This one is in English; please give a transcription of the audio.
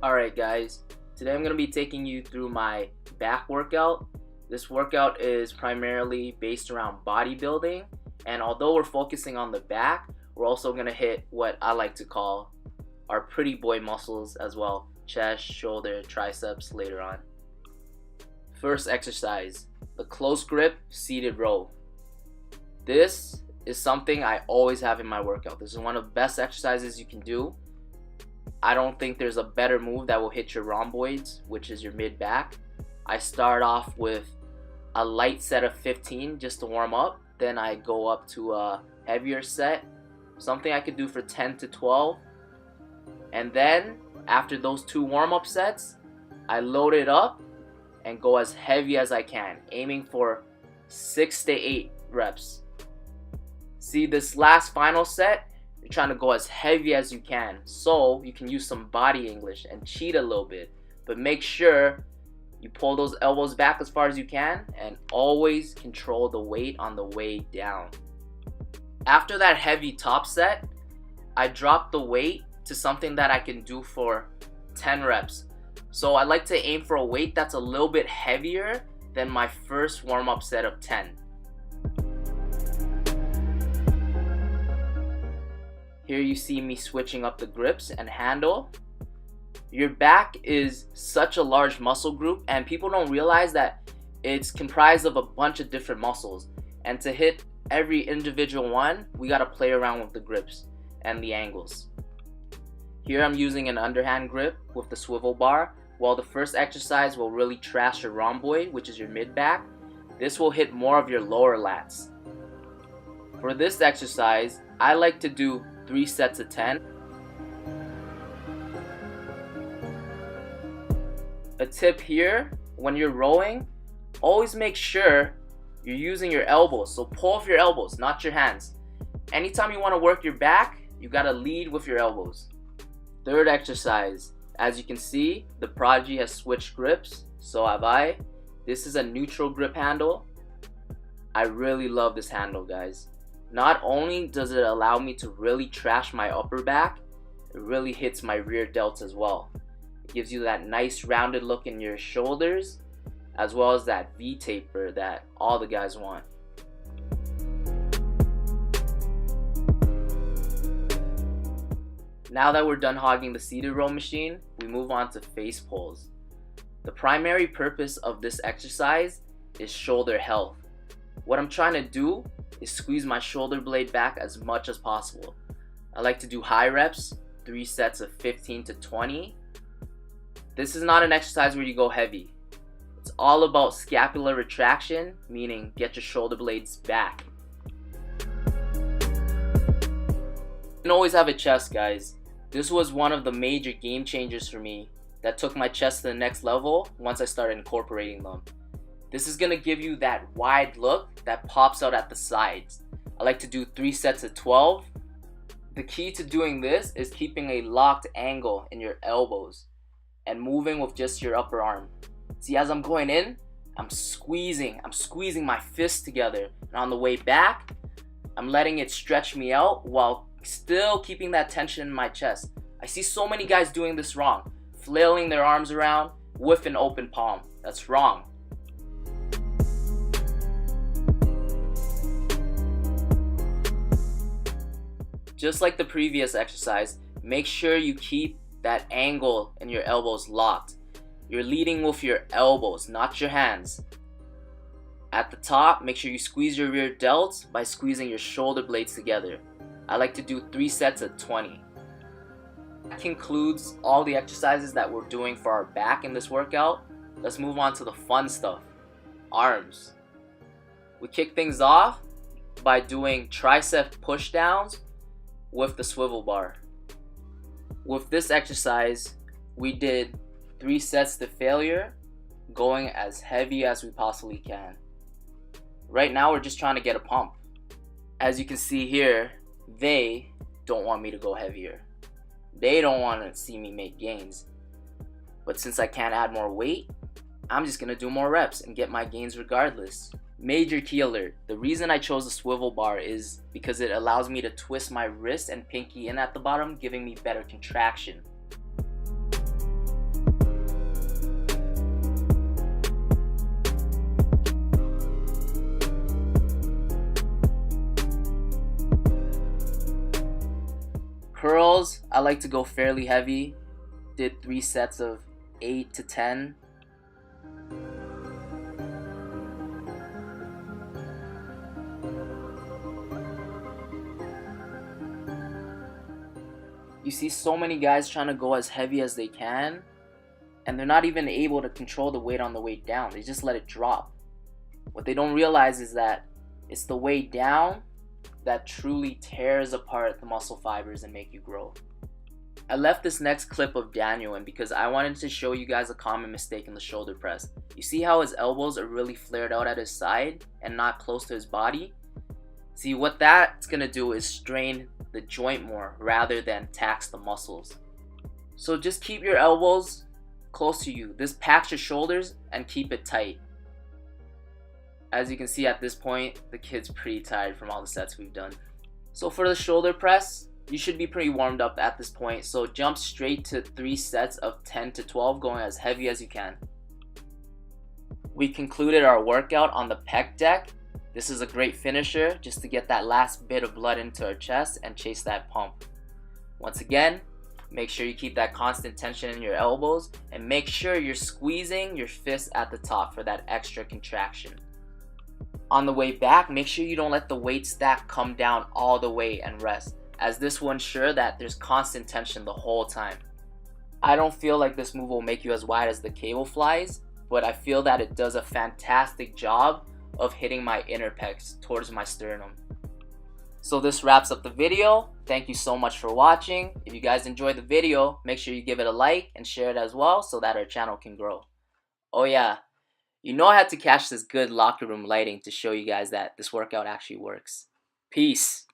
Alright guys, today I'm going to be taking you through my back workout. This workout is primarily based around bodybuilding, and although we're focusing on the back, we're also going to hit what I like to call our pretty boy muscles as well: chest, shoulder, triceps later on. First exercise, the close grip seated row. This is something I always have in my workout. This is one of the best exercises you can do. I don't think there's a better move that will hit your rhomboids, which is your mid back. I start off with a light set of 15 just to warm up. Then I go up to a heavier set, something I could do for 10 to 12. And then after those two warm-up sets, I load it up and go as heavy as I can, aiming for 6 to 8 reps. See, this last final set, you're trying to go as heavy as you can, so you can use some body English and cheat a little bit. But make sure you pull those elbows back as far as you can and always control the weight on the way down. After that heavy top set, I drop the weight to something that I can do for 10 reps. So I like to aim for a weight that's a little bit heavier than my first warm-up set of 10. Here you see me switching up the grips and handle. Your back is such a large muscle group, and people don't realize that it's comprised of a bunch of different muscles. And to hit every individual one, we gotta play around with the grips and the angles. Here I'm using an underhand grip with the swivel bar. While the first exercise will really trash your rhomboid, which is your mid back, this will hit more of your lower lats. For this exercise, I like to do 3 sets of 10. A tip here, when you're rowing, always make sure you're using your elbows. So pull off your elbows, not your hands. Anytime you want to work your back, you gotta lead with your elbows. Third exercise, as you can see, the Prodigy has switched grips, so have I. This is a neutral grip handle. I really love this handle, guys. Not only does it allow me to really trash my upper back, it really hits my rear delts as well. It gives you that nice rounded look in your shoulders, as well as that V-taper that all the guys want. Now that we're done hogging the seated row machine, we move on to face pulls. The primary purpose of this exercise is shoulder health. What I'm trying to do is squeeze my shoulder blade back as much as possible. I like to do high reps, 3 sets of 15 to 20. This is not an exercise where you go heavy. It's all about scapular retraction, meaning get your shoulder blades back. You can always have a chest, guys. This was one of the major game changers for me that took my chest to the next level once I started incorporating them. This is gonna give you that wide look that pops out at the sides. I like to do 3 sets of 12. The key to doing this is keeping a locked angle in your elbows and moving with just your upper arm. See, as I'm going in, I'm squeezing my fists together, and on the way back, I'm letting it stretch me out while still keeping that tension in my chest. I see so many guys doing this wrong, flailing their arms around with an open palm. That's wrong. Just like the previous exercise, make sure you keep that angle in your elbows locked. You're leading with your elbows, not your hands. At the top, make sure you squeeze your rear delts by squeezing your shoulder blades together. I like to do 3 sets of 20. That concludes all the exercises that we're doing for our back in this workout. Let's move on to the fun stuff, arms. We kick things off by doing tricep push downs with the swivel bar. With this exercise, we did 3 sets to failure, going as heavy as we possibly can. Right now we're just trying to get a pump. As you can see here, they don't want me to go heavier. They don't want to see me make gains. But since I can't add more weight, I'm just gonna do more reps and get my gains regardless. Major key alert. The reason I chose the swivel bar is because it allows me to twist my wrist and pinky in at the bottom, giving me better contraction. I like to go fairly heavy. Did 3 sets of 8 to 10. You see so many guys trying to go as heavy as they can, and they're not even able to control the weight on the way down. They just let it drop. What they don't realize is that it's the way down that truly tears apart the muscle fibers and make you grow. I left this next clip of Daniel in because I wanted to show you guys a common mistake in the shoulder press. You see how his elbows are really flared out at his side and not close to his body? See, what that's gonna do is strain the joint more rather than tax the muscles. So just keep your elbows close to you. This packs your shoulders and keep it tight. As you can see at this point, the kid's pretty tired from all the sets we've done. So for the shoulder press, you should be pretty warmed up at this point. So jump straight to 3 sets of 10 to 12, going as heavy as you can. We concluded our workout on the pec deck. This is a great finisher just to get that last bit of blood into our chest and chase that pump. Once again, make sure you keep that constant tension in your elbows and make sure you're squeezing your fists at the top for that extra contraction. On the way back, make sure you don't let the weight stack come down all the way and rest, as this will ensure that there's constant tension the whole time. I don't feel like this move will make you as wide as the cable flies, but I feel that it does a fantastic job of hitting my inner pecs towards my sternum. So this wraps up the video. Thank you so much for watching. If you guys enjoyed the video, make sure you give it a like and share it as well so that our channel can grow. Oh yeah, you know I had to catch this good locker room lighting to show you guys that this workout actually works. Peace.